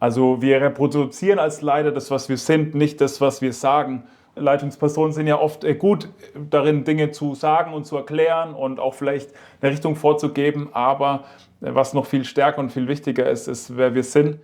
Also wir reproduzieren als Leiter das, was wir sind, nicht das, was wir sagen. Leitungspersonen sind ja oft gut darin, Dinge zu sagen und zu erklären und auch vielleicht eine Richtung vorzugeben. Aber was noch viel stärker und viel wichtiger ist, ist, wer wir sind.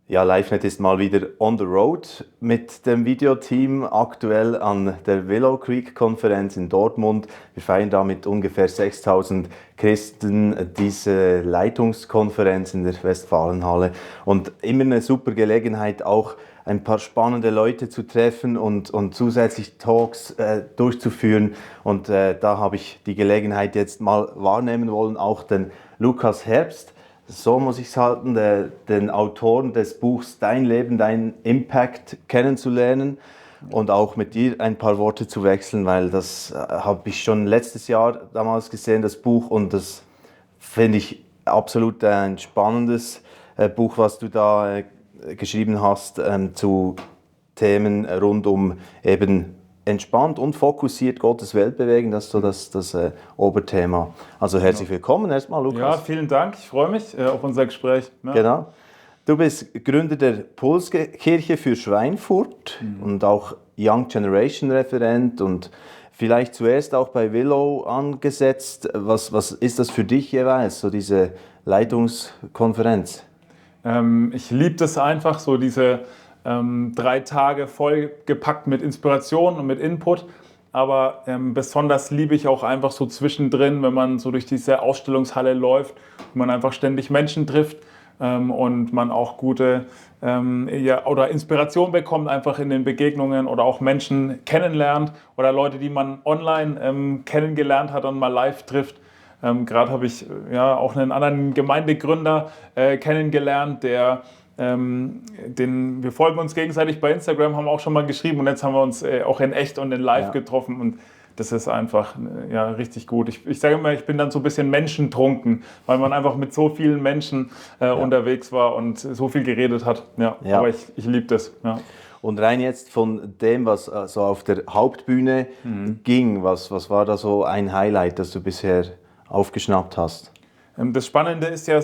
Ja, LiveNet ist mal wieder on the road mit dem Videoteam, aktuell an der Willow Creek Konferenz in Dortmund. Wir feiern da mit ungefähr 6000 Christen diese Leitungskonferenz in der Westfalenhalle und immer eine super Gelegenheit, auch ein paar spannende Leute zu treffen und zusätzlich Talks durchzuführen. Und da habe ich die Gelegenheit jetzt mal wahrnehmen wollen, auch den Lukas Herbst. So muss ich es halten, den Autoren des Buchs Dein Leben, dein Impact kennenzulernen und auch mit dir ein paar Worte zu wechseln, weil das habe ich schon letztes Jahr damals gesehen, das Buch, und das finde ich absolut ein spannendes Buch, was du da geschrieben hast zu Themen rund um eben entspannt und fokussiert Gottes Welt bewegen, das ist so das Oberthema. Also herzlich willkommen erstmal, Lukas. Ja, vielen Dank. Ich freue mich auf unser Gespräch. Ja. Genau. Du bist Gründer der Pulskirche für Schweinfurt und auch Young Generation Referent und vielleicht zuerst auch bei Willow angesetzt. Was ist das für dich jeweils, so diese Leitungskonferenz? Ich liebe das einfach, so diese 3 Tage voll gepackt mit Inspiration und mit Input. Aber besonders liebe ich auch einfach so zwischendrin, wenn man so durch diese Ausstellungshalle läuft und man einfach ständig Menschen trifft und man auch gute oder Inspiration bekommt einfach in den Begegnungen oder auch Menschen kennenlernt oder Leute, die man online kennengelernt hat und mal live trifft. Gerade habe ich auch einen anderen Gemeindegründer kennengelernt, wir folgen uns gegenseitig bei Instagram, haben auch schon mal geschrieben und jetzt haben wir uns auch in echt und in live getroffen und das ist einfach richtig gut. Ich sage immer, ich bin dann so ein bisschen menschentrunken, weil man einfach mit so vielen Menschen unterwegs war und so viel geredet hat. Ja. Aber ich liebe das. Ja. Und rein jetzt von dem, was so auf der Hauptbühne ging, was war da so ein Highlight, das du bisher aufgeschnappt hast? Das Spannende ist ja,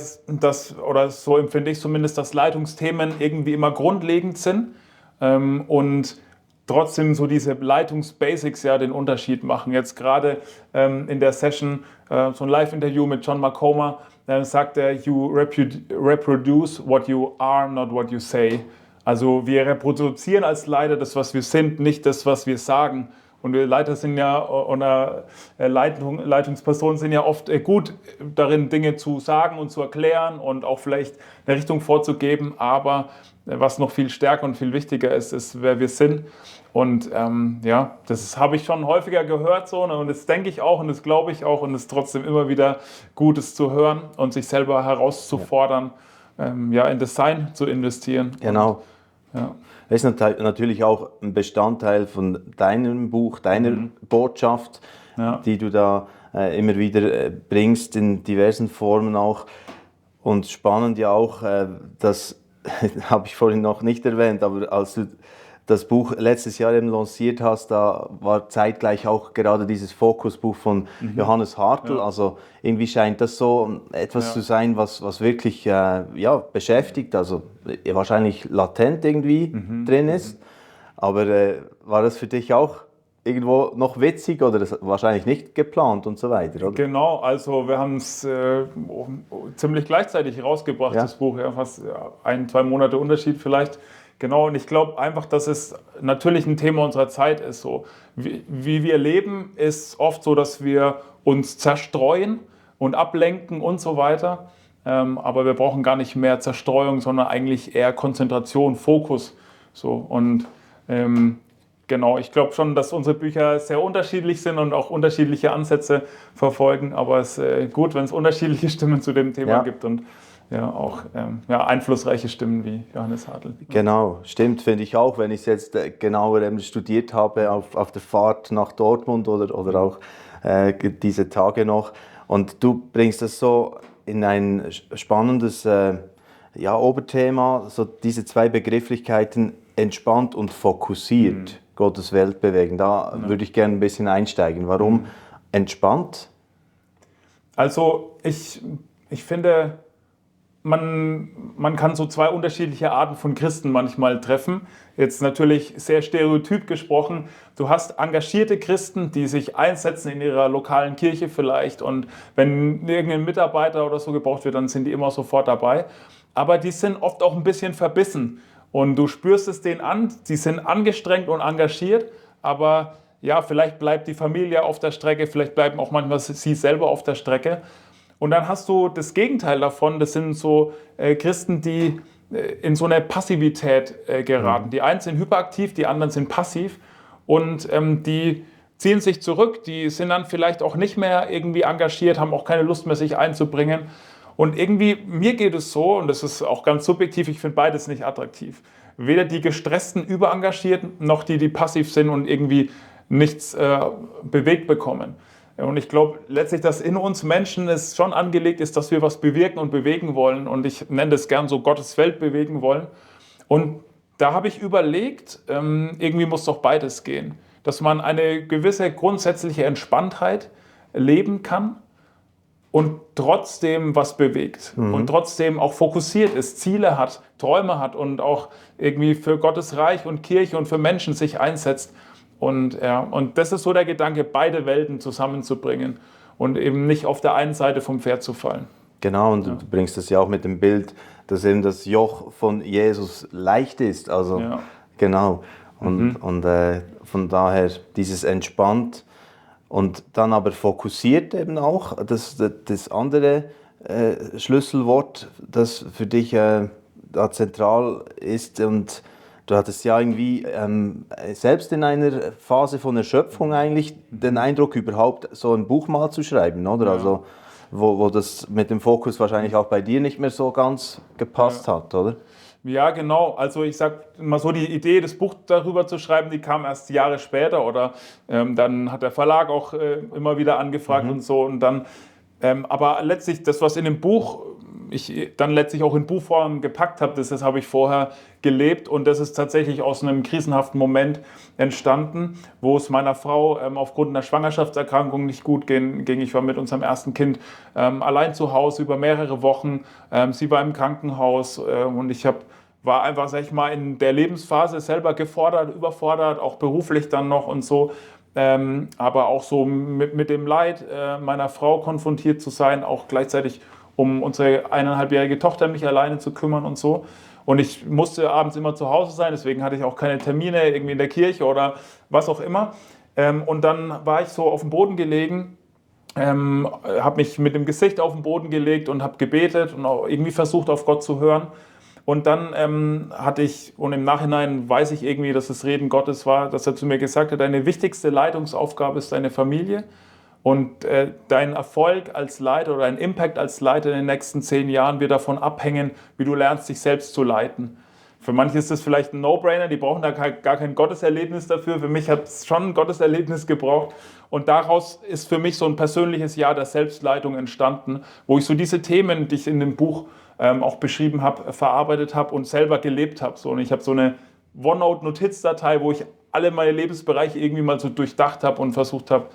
oder so empfinde ich zumindest, dass Leitungsthemen irgendwie immer grundlegend sind und trotzdem so diese Leitungsbasics den Unterschied machen. Jetzt gerade in der Session, so ein Live-Interview mit John Macoma, sagt er, you reproduce what you are, not what you say. Also wir reproduzieren als Leiter das, was wir sind, nicht das, was wir sagen. Und wir Leiter sind oder Leitungspersonen sind ja oft gut darin, Dinge zu sagen und zu erklären und auch vielleicht eine Richtung vorzugeben. Aber was noch viel stärker und viel wichtiger ist, ist, wer wir sind. Und das habe ich schon häufiger gehört so, und das denke ich auch und das glaube ich auch und es ist trotzdem immer wieder gut, es zu hören und sich selber herauszufordern, in Design zu investieren. Genau. Und, das ist natürlich auch ein Bestandteil von deinem Buch, deiner Botschaft, die du da immer wieder bringst, in diversen Formen auch. Und spannend ja auch, das habe ich vorhin noch nicht erwähnt, aber als du das Buch letztes Jahr eben lanciert hast, da war zeitgleich auch gerade dieses Fokusbuch von Johannes Hartl. Ja. Also irgendwie scheint das so etwas zu sein, was wirklich beschäftigt, also wahrscheinlich latent irgendwie drin ist. Aber war das für dich auch irgendwo noch witzig oder das wahrscheinlich nicht geplant und so weiter, oder? Genau, also wir haben es ziemlich gleichzeitig rausgebracht, das Buch, fast 1-2 Monate Unterschied vielleicht. Genau, und ich glaube einfach, dass es natürlich ein Thema unserer Zeit ist. So. Wie wir leben, ist oft so, dass wir uns zerstreuen und ablenken und so weiter. Aber wir brauchen gar nicht mehr Zerstreuung, sondern eigentlich eher Konzentration, Fokus. So. Und genau, ich glaube schon, dass unsere Bücher sehr unterschiedlich sind und auch unterschiedliche Ansätze verfolgen. Aber es ist gut, wenn es unterschiedliche Stimmen zu dem Thema gibt und auch einflussreiche Stimmen wie Johannes Hartl. Genau, stimmt, finde ich auch. Wenn ich es jetzt genauer studiert habe auf der Fahrt nach Dortmund oder auch diese Tage noch. Und du bringst das so in ein spannendes ja, Oberthema, so diese zwei Begrifflichkeiten, entspannt und fokussiert, Gottes Welt bewegen. Da würde ich gerne ein bisschen einsteigen. Warum entspannt? Also ich finde, man kann so zwei unterschiedliche Arten von Christen manchmal treffen. Jetzt natürlich sehr stereotyp gesprochen. Du hast engagierte Christen, die sich einsetzen in ihrer lokalen Kirche vielleicht, und wenn irgendein Mitarbeiter oder so gebraucht wird, dann sind die immer sofort dabei. Aber die sind oft auch ein bisschen verbissen und du spürst es denen an, sie sind angestrengt und engagiert, aber ja, vielleicht bleibt die Familie auf der Strecke, vielleicht bleiben auch manchmal sie selber auf der Strecke. Und dann hast du das Gegenteil davon, das sind so Christen, die in so eine Passivität geraten. Die einen sind hyperaktiv, die anderen sind passiv, und die ziehen sich zurück, die sind dann vielleicht auch nicht mehr irgendwie engagiert, haben auch keine Lust mehr, sich einzubringen. Und irgendwie, mir geht es so, und das ist auch ganz subjektiv, ich finde beides nicht attraktiv. Weder die gestressten, überengagierten, noch die passiv sind und irgendwie nichts bewegt bekommen. Und ich glaube letztlich, dass in uns Menschen es schon angelegt ist, dass wir was bewirken und bewegen wollen. Und ich nenne das gern so Gottes Welt bewegen wollen. Und da habe ich überlegt, irgendwie muss doch beides gehen. Dass man eine gewisse grundsätzliche Entspanntheit leben kann und trotzdem was bewegt. Und trotzdem auch fokussiert ist, Ziele hat, Träume hat und auch irgendwie für Gottes Reich und Kirche und für Menschen sich einsetzt. Und das ist so der Gedanke, beide Welten zusammenzubringen und eben nicht auf der einen Seite vom Pferd zu fallen. Genau, und du bringst das ja auch mit dem Bild, dass eben das Joch von Jesus leicht ist. Also, genau. Und von daher dieses entspannt und dann aber fokussiert eben auch. Das andere Schlüsselwort, das für dich da zentral ist, und du hattest ja irgendwie selbst in einer Phase von Erschöpfung eigentlich den Eindruck, überhaupt so ein Buch mal zu schreiben, oder? Ja. Also wo das mit dem Fokus wahrscheinlich auch bei dir nicht mehr so ganz gepasst hat, oder? Ja, genau. Also ich sag mal so, die Idee, das Buch darüber zu schreiben, die kam erst Jahre später, oder dann hat der Verlag auch immer wieder angefragt und so, und dann aber letztlich das, was in dem Buch ich dann letztlich auch in Buchform gepackt habe, das habe ich vorher gelebt, und das ist tatsächlich aus einem krisenhaften Moment entstanden, wo es meiner Frau aufgrund einer Schwangerschaftserkrankung nicht gut ging. Ich war mit unserem ersten Kind allein zu Hause über mehrere Wochen. Sie war im Krankenhaus und war einfach, sag ich mal, in der Lebensphase selber gefordert, überfordert, auch beruflich dann noch und so. Aber auch so mit dem Leid meiner Frau konfrontiert zu sein, auch gleichzeitig um unsere 1,5-jährige Tochter mich alleine zu kümmern und so. Und ich musste abends immer zu Hause sein, deswegen hatte ich auch keine Termine irgendwie in der Kirche oder was auch immer. Und dann war ich so auf dem Boden gelegen, habe mich mit dem Gesicht auf den Boden gelegt und habe gebetet und auch irgendwie versucht, auf Gott zu hören. Und dann hatte ich, und im Nachhinein weiß ich irgendwie, dass das Reden Gottes war, dass er zu mir gesagt hat, deine wichtigste Leitungsaufgabe ist deine Familie. Und dein Erfolg als Leiter oder dein Impact als Leiter in den nächsten 10 Jahren wird davon abhängen, wie du lernst, dich selbst zu leiten. Für manche ist das vielleicht ein No-Brainer, die brauchen da gar kein Gotteserlebnis dafür. Für mich hat es schon ein Gotteserlebnis gebraucht. Und daraus ist für mich so ein persönliches Jahr der Selbstleitung entstanden, wo ich so diese Themen, die ich in dem Buch auch beschrieben habe, verarbeitet habe und selber gelebt habe. So, und ich habe so eine OneNote-Notizdatei, wo ich alle meine Lebensbereiche irgendwie mal so durchdacht habe und versucht habe,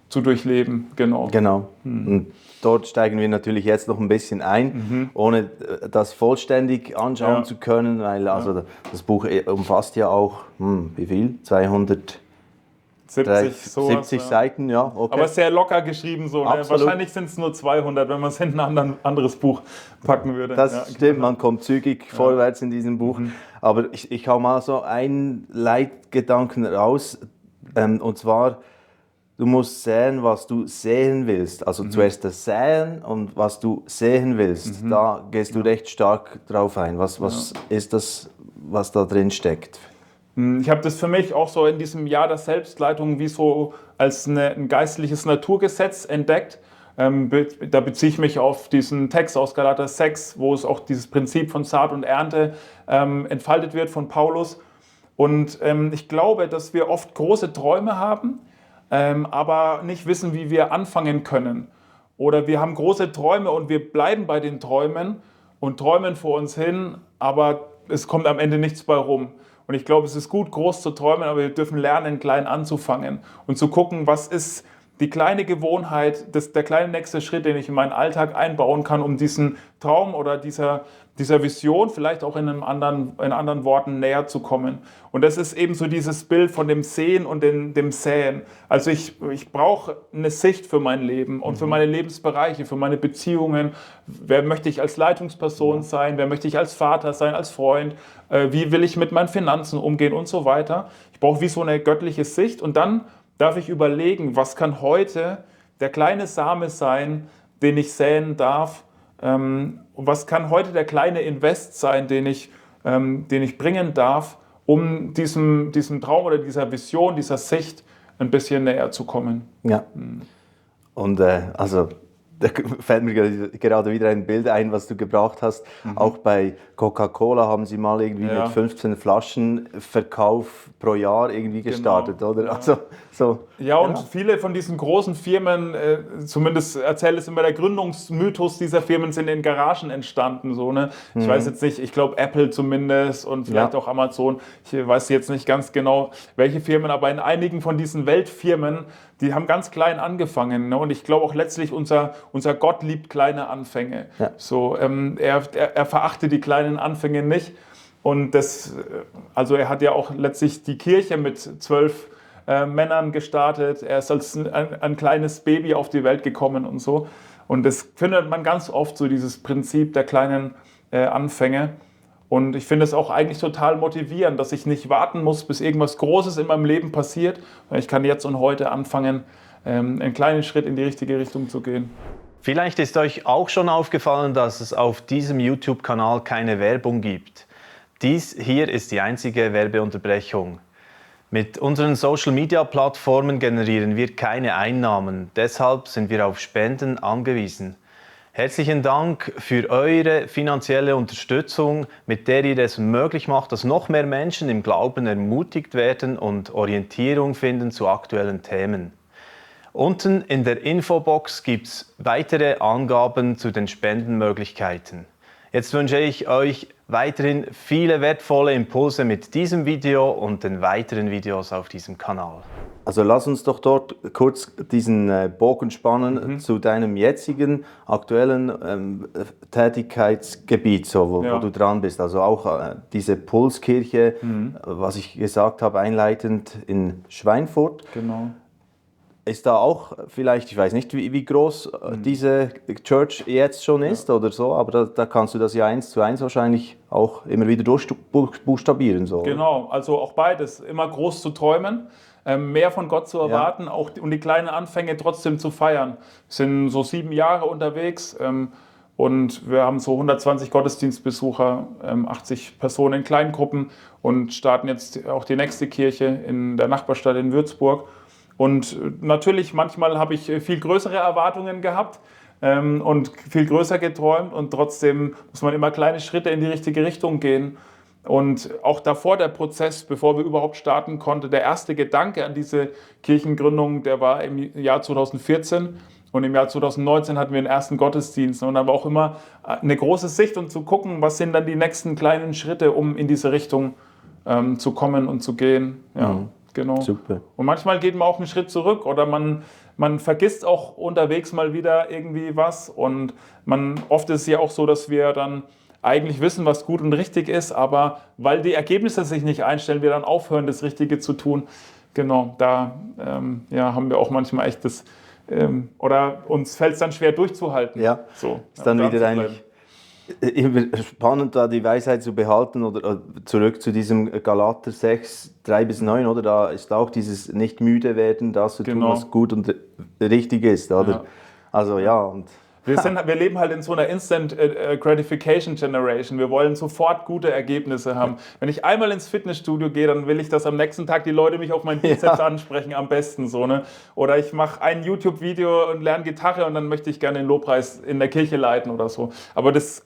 zu durchleben, genau. Genau. Und dort steigen wir natürlich jetzt noch ein bisschen ein, ohne das vollständig anschauen zu können, weil also das Buch umfasst ja auch, wie viel? 270 Seiten, ja. Okay. Aber sehr locker geschrieben, so. Ne? Wahrscheinlich sind es nur 200, wenn man es in ein anderes Buch packen würde. Das stimmt, genau. Man kommt zügig vorwärts in diesem Buch. Aber ich hau mal so einen Leitgedanken raus, und zwar: Du musst säen, was du sehen willst. Also zuerst das Säen und was du sehen willst. Da gehst du recht stark drauf ein. Was ist das, was da drin steckt? Ich habe das für mich auch so in diesem Jahr der Selbstleitung wie so als ein geistliches Naturgesetz entdeckt. Da beziehe ich mich auf diesen Text aus Galater 6, wo es auch dieses Prinzip von Saat und Ernte entfaltet wird von Paulus. Und ich glaube, dass wir oft große Träume haben, aber nicht wissen, wie wir anfangen können. Oder wir haben große Träume und wir bleiben bei den Träumen und träumen vor uns hin, aber es kommt am Ende nichts bei rum. Und ich glaube, es ist gut, groß zu träumen, aber wir dürfen lernen, klein anzufangen und zu gucken, was ist die kleine Gewohnheit, der kleine nächste Schritt, den ich in meinen Alltag einbauen kann, um diesen Traum oder dieser Vision vielleicht auch in anderen Worten näher zu kommen. Und das ist eben so dieses Bild von dem Sehen und dem Säen. Also ich brauche eine Sicht für mein Leben und für meine Lebensbereiche, für meine Beziehungen. Wer möchte ich als Leitungsperson sein? Wer möchte ich als Vater sein, als Freund? Wie will ich mit meinen Finanzen umgehen und so weiter? Ich brauche wie so eine göttliche Sicht und dann darf ich überlegen, was kann heute der kleine Same sein, den ich säen darf? Was kann heute der kleine Invest sein, den ich bringen darf, um diesem Traum oder dieser Vision, dieser Sicht ein bisschen näher zu kommen? Ja. Und also da fällt mir gerade wieder ein Bild ein, was du gebracht hast. Auch bei Coca-Cola haben sie mal irgendwie mit 15 Flaschen Verkauf pro Jahr irgendwie gestartet, oder? Ja. Also, so. Ja, und viele von diesen großen Firmen, zumindest erzählt es immer der Gründungsmythos dieser Firmen, sind in Garagen entstanden. So, ne? Ich weiß jetzt nicht, ich glaube Apple zumindest und vielleicht auch Amazon. Ich weiß jetzt nicht ganz genau, welche Firmen, aber in einigen von diesen Weltfirmen, die haben ganz klein angefangen. Ne? Und ich glaube auch letztlich, unser Gott liebt kleine Anfänge. Ja. So, er verachtet die kleinen Anfänge nicht. Und also er hat ja auch letztlich die Kirche mit 12 Männern gestartet. Er ist als ein kleines Baby auf die Welt gekommen und so. Und das findet man ganz oft, so dieses Prinzip der kleinen Anfänge. Und ich finde es auch eigentlich total motivierend, dass ich nicht warten muss, bis irgendwas Großes in meinem Leben passiert. Ich kann jetzt und heute anfangen, einen kleinen Schritt in die richtige Richtung zu gehen. Vielleicht ist euch auch schon aufgefallen, dass es auf diesem YouTube-Kanal keine Werbung gibt. Dies hier ist die einzige Werbeunterbrechung. Mit unseren Social-Media-Plattformen generieren wir keine Einnahmen, deshalb sind wir auf Spenden angewiesen. Herzlichen Dank für eure finanzielle Unterstützung, mit der ihr es möglich macht, dass noch mehr Menschen im Glauben ermutigt werden und Orientierung finden zu aktuellen Themen. Unten in der Infobox gibt es weitere Angaben zu den Spendenmöglichkeiten. Jetzt wünsche ich euch weiterhin viele wertvolle Impulse mit diesem Video und den weiteren Videos auf diesem Kanal. Also lass uns doch dort kurz diesen Bogen spannen zu deinem jetzigen, aktuellen Tätigkeitsgebiet, so, wo du dran bist. Also auch diese Pulskirche, was ich gesagt habe, einleitend in Schweinfurt. Genau. Ist da auch vielleicht, ich weiß nicht, wie groß diese Church jetzt schon ist oder so, aber da kannst du das ja 1:1 wahrscheinlich auch immer wieder durchbuchstabieren. So. Genau, also auch beides. Immer groß zu träumen, mehr von Gott zu erwarten, auch und die kleinen Anfänge trotzdem zu feiern. Wir sind so 7 Jahre unterwegs und wir haben so 120 Gottesdienstbesucher, 80 Personen in Kleingruppen und starten jetzt auch die nächste Kirche in der Nachbarstadt in Würzburg. Und natürlich, manchmal habe ich viel größere Erwartungen gehabt und viel größer geträumt und trotzdem muss man immer kleine Schritte in die richtige Richtung gehen. Und auch davor der Prozess, bevor wir überhaupt starten konnten, der erste Gedanke an diese Kirchengründung, der war im Jahr 2014 und im Jahr 2019 hatten wir den ersten Gottesdienst. Und da war auch immer eine große Sicht und zu gucken, was sind dann die nächsten kleinen Schritte, um in diese Richtung zu kommen und zu gehen. Ja. Genau. Super. Und manchmal geht man auch einen Schritt zurück oder man vergisst auch unterwegs mal wieder irgendwie was. Und oft ist es ja auch so, dass wir dann eigentlich wissen, was gut und richtig ist, aber weil die Ergebnisse sich nicht einstellen, wir dann aufhören, das Richtige zu tun. Genau, da haben wir auch manchmal echt das, oder uns fällt es dann schwer durchzuhalten. Ja, so, ist dann wieder eigentlich spannend, da die Weisheit zu behalten oder zurück zu diesem Galater 6, 3-9, oder? Da ist auch dieses nicht müde werden, das zu tun, was gut und richtig ist, oder? Ja. Also ja, und wir leben halt in so einer Instant Gratification Generation. Wir wollen sofort gute Ergebnisse haben. Wenn ich einmal ins Fitnessstudio gehe, dann will ich, dass am nächsten Tag die Leute mich auf meinen Bizeps ansprechen, am besten so, ne? Oder ich mache ein YouTube-Video und lerne Gitarre und dann möchte ich gerne den Lobpreis in der Kirche leiten oder so. Aber das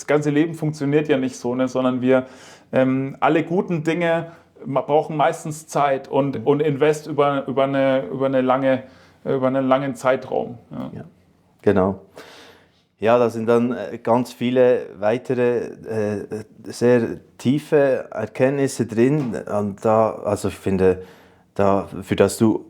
ganze Leben funktioniert ja nicht so, ne? Sondern wir alle guten Dinge brauchen meistens Zeit und Invest über einen langen Zeitraum. Ja. Genau. Ja, da sind dann ganz viele weitere sehr tiefe Erkenntnisse drin. Und also ich finde, für das du,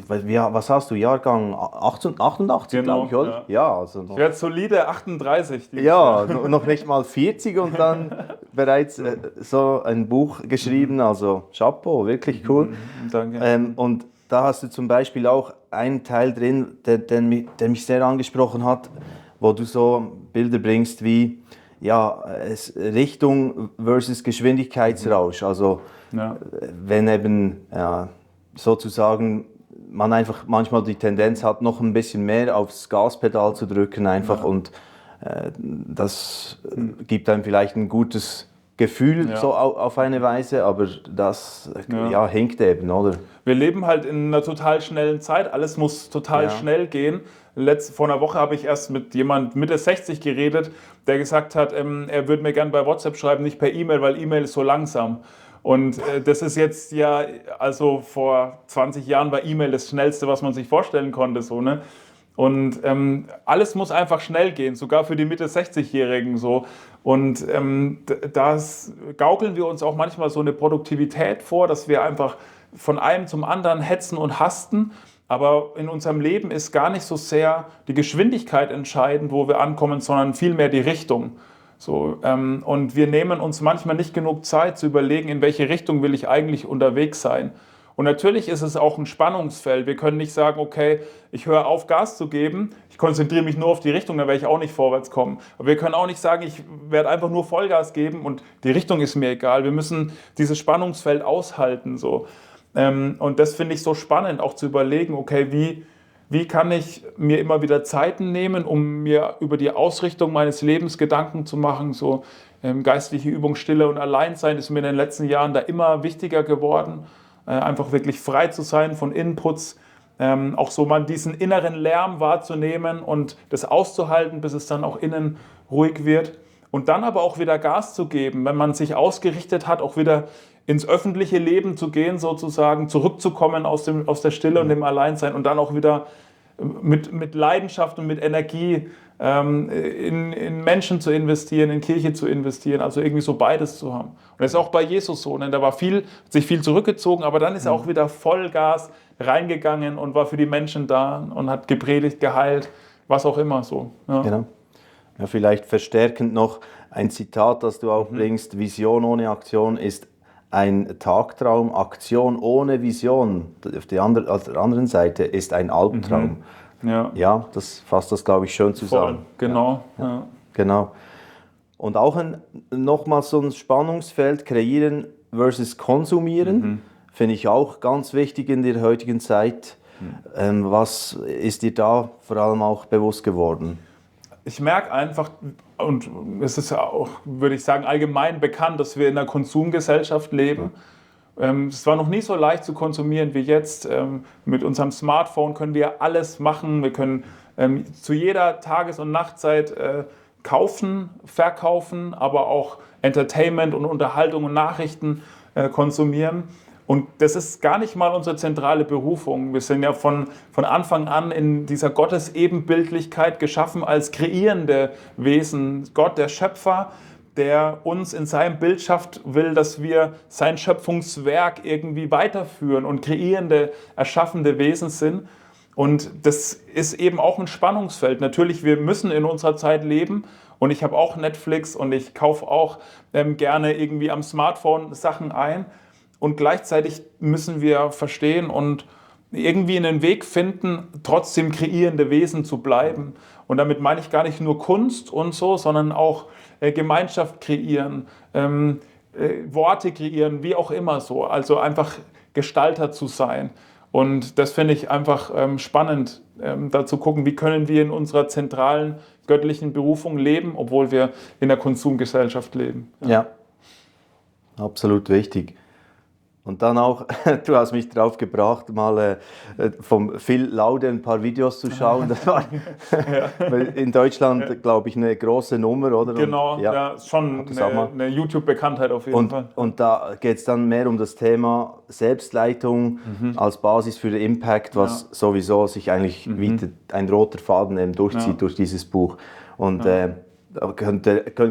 was hast du, Jahrgang 88, Genau, glaube ich, oder? Ja, also Ich noch, werde solide 38. ja, noch nicht mal 40 und dann bereits so ein Buch geschrieben. Also Chapeau, wirklich cool. Danke. Und da hast du zum Beispiel auch einen Teil drin, der mich sehr angesprochen hat, wo du so Bilder bringst wie ja, Richtung versus Geschwindigkeitsrausch. Also Ja. wenn eben sozusagen man einfach manchmal die Tendenz hat, noch ein bisschen mehr aufs Gaspedal zu drücken einfach und das gibt einem vielleicht ein gutes Gefühl so auf eine Weise, aber das hinkt eben, oder? Wir leben halt in einer total schnellen Zeit, alles muss total schnell gehen. Vor einer Woche habe ich erst mit jemand Mitte 60 geredet, der gesagt hat, er würde mir gerne bei WhatsApp schreiben, nicht per E-Mail, weil E-Mail ist so langsam. Und das ist jetzt ja, also vor 20 Jahren war E-Mail das Schnellste, was man sich vorstellen konnte. So, ne? Und alles muss einfach schnell gehen, sogar für die Mitte 60-Jährigen so. Und das gaukeln wir uns auch manchmal so eine Produktivität vor, dass wir einfach von einem zum anderen hetzen und hasten. Aber in unserem Leben ist gar nicht so sehr die Geschwindigkeit entscheidend, wo wir ankommen, sondern vielmehr die Richtung. So, und wir nehmen uns manchmal nicht genug Zeit zu überlegen, in welche Richtung will ich eigentlich unterwegs sein. Und natürlich ist es auch ein Spannungsfeld. Wir können nicht sagen, okay, ich höre auf, Gas zu geben, ich konzentriere mich nur auf die Richtung, dann werde ich auch nicht vorwärts kommen. Aber wir können auch nicht sagen, ich werde einfach nur Vollgas geben und die Richtung ist mir egal. Wir müssen dieses Spannungsfeld aushalten. So. Und das finde ich so spannend, auch zu überlegen, okay, wie kann ich mir immer wieder Zeiten nehmen, um mir über die Ausrichtung meines Lebens Gedanken zu machen. So geistliche Übung, Stille und Alleinsein ist mir in den letzten Jahren da immer wichtiger geworden. Einfach wirklich frei zu sein von Inputs, auch so mal diesen inneren Lärm wahrzunehmen und das auszuhalten, bis es dann auch innen ruhig wird. Und dann aber auch wieder Gas zu geben, wenn man sich ausgerichtet hat, auch wieder ins öffentliche Leben zu gehen, sozusagen zurückzukommen aus der Stille und dem Alleinsein und dann auch wieder mit Leidenschaft und mit Energie in Menschen zu investieren, in Kirche zu investieren, also irgendwie so beides zu haben. Und das ist auch bei Jesus so, ne? Da war sich viel zurückgezogen, aber dann ist er auch wieder Vollgas reingegangen und war für die Menschen da und hat gepredigt, geheilt, was auch immer so. Ja. Genau. Ja, vielleicht verstärkend noch ein Zitat, das du auch bringst: Vision ohne Aktion ist ein Tagtraum, Aktion ohne Vision auf der anderen Seite ist ein Albtraum. Ja, das fasst das, glaube ich, schön zusammen. Voll, genau. Ja. Genau. Und auch nochmal so ein Spannungsfeld, kreieren versus konsumieren, finde ich auch ganz wichtig in der heutigen Zeit. Was ist dir da vor allem auch bewusst geworden? Ich merke einfach, und es ist ja auch, würde ich sagen, allgemein bekannt, dass wir in einer Konsumgesellschaft leben. Es war noch nie so leicht zu konsumieren wie jetzt. Mit unserem Smartphone können wir alles machen. Wir können zu jeder Tages- und Nachtzeit kaufen, verkaufen, aber auch Entertainment und Unterhaltung und Nachrichten konsumieren. Und das ist gar nicht mal unsere zentrale Berufung. Wir sind ja von Anfang an in dieser Gottesebenbildlichkeit geschaffen als kreierende Wesen. Gott, der Schöpfer, der uns in seinem Bild schafft, will, dass wir sein Schöpfungswerk irgendwie weiterführen und kreierende, erschaffende Wesen sind. Und das ist eben auch ein Spannungsfeld. Natürlich, wir müssen in unserer Zeit leben. Und ich habe auch Netflix und ich kaufe auch gerne irgendwie am Smartphone Sachen ein. Und gleichzeitig müssen wir verstehen und irgendwie einen Weg finden, trotzdem kreierende Wesen zu bleiben. Und damit meine ich gar nicht nur Kunst und so, sondern auch Gemeinschaft kreieren, Worte kreieren, wie auch immer so. Also einfach Gestalter zu sein. Und das finde ich einfach spannend, da zu gucken, wie können wir in unserer zentralen göttlichen Berufung leben, obwohl wir in der Konsumgesellschaft leben. Ja, absolut wichtig. Und dann auch, du hast mich drauf gebracht, mal vom Phil Laude ein paar Videos zu schauen. Das war in Deutschland, glaube ich, eine große Nummer, oder? Genau, und, ja, schon eine YouTube-Bekanntheit auf jeden Fall. Und da geht es dann mehr um das Thema Selbstleitung als Basis für den Impact, was sowieso sich eigentlich wie ein roter Faden eben durchzieht durch dieses Buch. Und könnt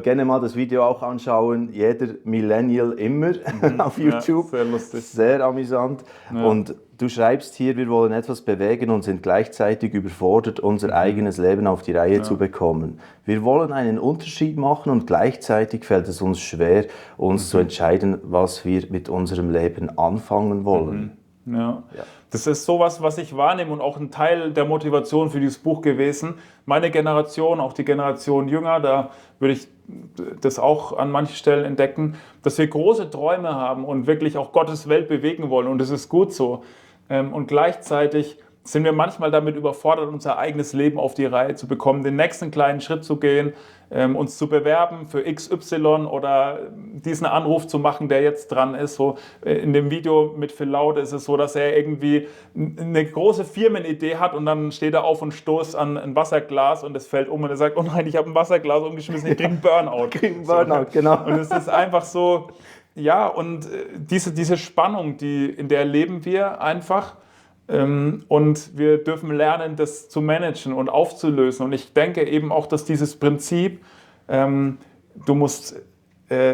gerne mal das Video auch anschauen. Jeder Millennial immer auf YouTube. Ja, sehr lustig. Sehr amüsant. Ja. Und du schreibst hier, wir wollen etwas bewegen und sind gleichzeitig überfordert, unser eigenes Leben auf die Reihe zu bekommen. Wir wollen einen Unterschied machen und gleichzeitig fällt es uns schwer, uns zu entscheiden, was wir mit unserem Leben anfangen wollen. Ja. Das ist sowas, was ich wahrnehme und auch ein Teil der Motivation für dieses Buch gewesen. Meine Generation, auch die Generation jünger, da würde ich das auch an manchen Stellen entdecken, dass wir große Träume haben und wirklich auch Gottes Welt bewegen wollen und das ist gut so. Und gleichzeitig sind wir manchmal damit überfordert, unser eigenes Leben auf die Reihe zu bekommen, den nächsten kleinen Schritt zu gehen, uns zu bewerben für XY oder diesen Anruf zu machen, der jetzt dran ist. So, in dem Video mit Phil Laude ist es so, dass er irgendwie eine große Firmenidee hat und dann steht er auf und stoßt an ein Wasserglas und es fällt um und er sagt, oh nein, ich habe ein Wasserglas umgeschmissen, ich kriege einen Burnout. Genau. Und es ist einfach so, ja, und diese Spannung, in der leben wir einfach. Und wir dürfen lernen, das zu managen und aufzulösen. Und ich denke eben auch, dass dieses Prinzip, du musst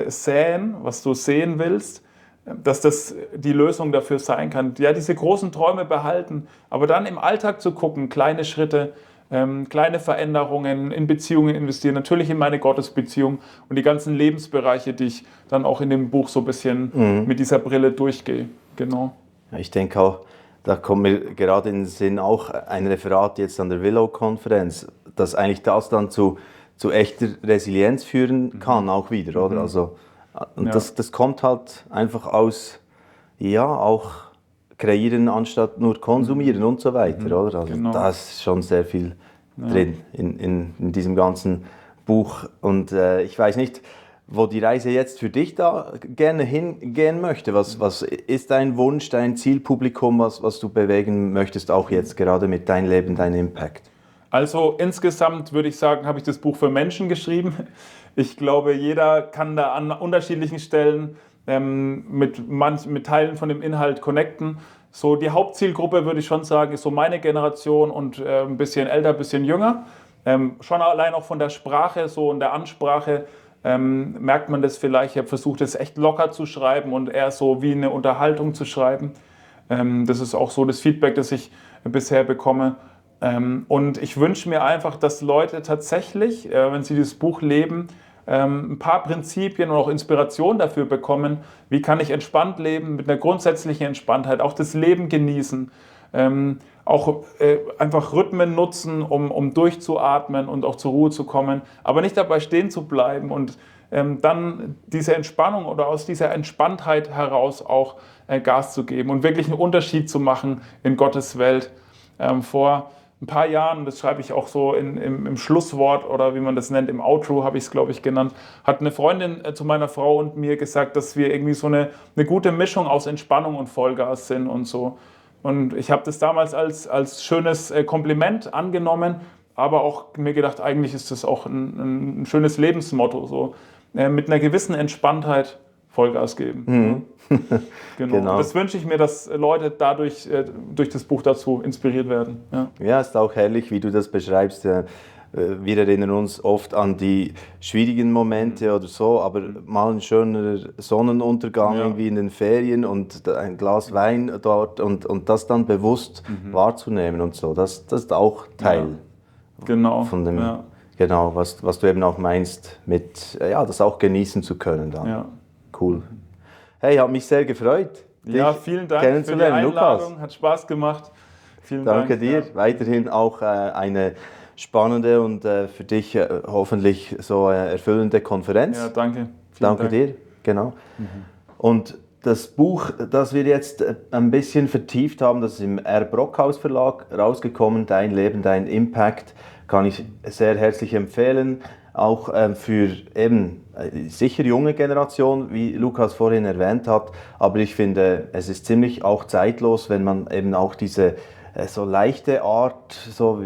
säen, was du sehen willst, dass das die Lösung dafür sein kann. Ja, diese großen Träume behalten, aber dann im Alltag zu gucken, kleine Schritte, kleine Veränderungen, in Beziehungen investieren, natürlich in meine Gottesbeziehung und die ganzen Lebensbereiche, die ich dann auch in dem Buch so ein bisschen mit dieser Brille durchgehe. Genau. Ja, ich denke auch, da kommt mir gerade in den Sinn auch ein Referat jetzt an der Willow-Konferenz, dass eigentlich das dann zu echter Resilienz führen kann, auch wieder, oder? Also, und das kommt halt einfach aus, auch kreieren anstatt nur konsumieren und so weiter, oder? Also da ist schon sehr viel drin in diesem ganzen Buch. Und ich weiß nicht, wo die Reise jetzt für dich da gerne hingehen möchte. Was ist dein Wunsch, dein Zielpublikum, was du bewegen möchtest, auch jetzt gerade mit deinem Leben, deinem Impact? Also insgesamt würde ich sagen, habe ich das Buch für Menschen geschrieben. Ich glaube, jeder kann da an unterschiedlichen Stellen mit Teilen von dem Inhalt connecten. So die Hauptzielgruppe würde ich schon sagen, ist so meine Generation und ein bisschen älter, ein bisschen jünger. Schon allein auch von der Sprache, so in der Ansprache, merkt man das vielleicht. Ich habe versucht, es echt locker zu schreiben und eher so wie eine Unterhaltung zu schreiben. Das ist auch so das Feedback, das ich bisher bekomme. Und ich wünsche mir einfach, dass Leute tatsächlich, wenn sie dieses Buch leben, ein paar Prinzipien und auch Inspiration dafür bekommen, wie kann ich entspannt leben, mit einer grundsätzlichen Entspanntheit, auch das Leben genießen, auch einfach Rhythmen nutzen, um durchzuatmen und auch zur Ruhe zu kommen, aber nicht dabei stehen zu bleiben und dann diese Entspannung oder aus dieser Entspanntheit heraus auch Gas zu geben und wirklich einen Unterschied zu machen in Gottes Welt. Vor ein paar Jahren, das schreibe ich auch so im Schlusswort oder wie man das nennt, im Outro habe ich es, glaube ich, genannt, hat eine Freundin zu meiner Frau und mir gesagt, dass wir irgendwie so eine gute Mischung aus Entspannung und Vollgas sind und so. Und ich habe das damals als schönes Kompliment angenommen, aber auch mir gedacht, eigentlich ist das auch ein schönes Lebensmotto, so mit einer gewissen Entspanntheit Vollgas geben. Genau. Und das wünsche ich mir, dass Leute dadurch durch das Buch dazu inspiriert werden. Ja, ist auch herrlich, wie du das beschreibst. Wir erinnern uns oft an die schwierigen Momente oder so, aber mal ein schöner Sonnenuntergang irgendwie in den Ferien und ein Glas Wein dort und das dann bewusst wahrzunehmen und so, das ist auch Teil von dem, genau, was du eben auch meinst, mit das auch genießen zu können dann. Ja. Cool. Hey, hat mich sehr gefreut, dich vielen Dank für die Einladung, Lukas. Hat Spaß gemacht. Vielen Dank. Danke dir. Weiterhin auch eine spannende und für dich hoffentlich so erfüllende Konferenz. Ja, danke. Danke dir, genau. Und das Buch, das wir jetzt ein bisschen vertieft haben, das ist im R. Brockhaus Verlag rausgekommen, Dein Leben, dein Impact, kann ich sehr herzlich empfehlen. auch für eben sicher junge Generation, wie Lukas vorhin erwähnt hat, aber ich finde, es ist ziemlich auch zeitlos, wenn man eben auch diese so leichte Art, so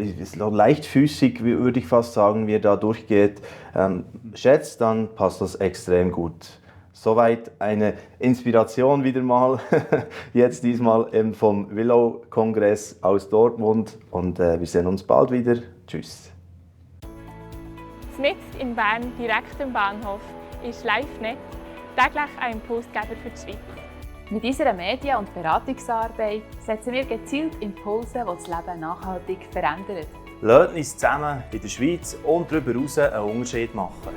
leichtfüßig, würde ich fast sagen, wie er da durchgeht, schätzt, dann passt das extrem gut. Soweit eine Inspiration wieder mal, jetzt diesmal eben vom Willow-Kongress aus Dortmund und wir sehen uns bald wieder. Tschüss. Mitten in Bern, direkt am Bahnhof, ist LiveNet täglich ein Impulsgeber für die Schweiz. Mit unserer Medien- und Beratungsarbeit setzen wir gezielt Impulse, die das Leben nachhaltig verändern. Lasst uns zusammen in der Schweiz und darüber hinaus einen Unterschied machen.